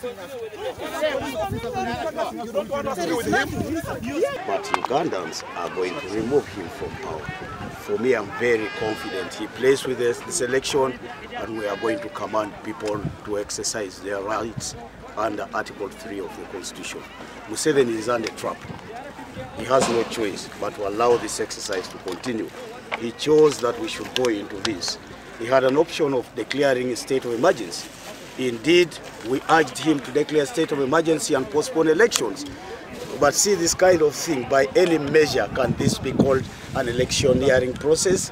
But Ugandans are going to remove him from power. For me, I'm very confident. He plays with the selection, and we are going to command people to exercise their rights under Article 3 of the Constitution. Museveni is under trap. He has no choice but to allow this exercise to continue. He chose that we should go into this. He had an option of declaring a state of emergency. Indeed, we urged him to declare a state of emergency and postpone elections. But see, this kind of thing, by any measure, can this be called an electioneering process?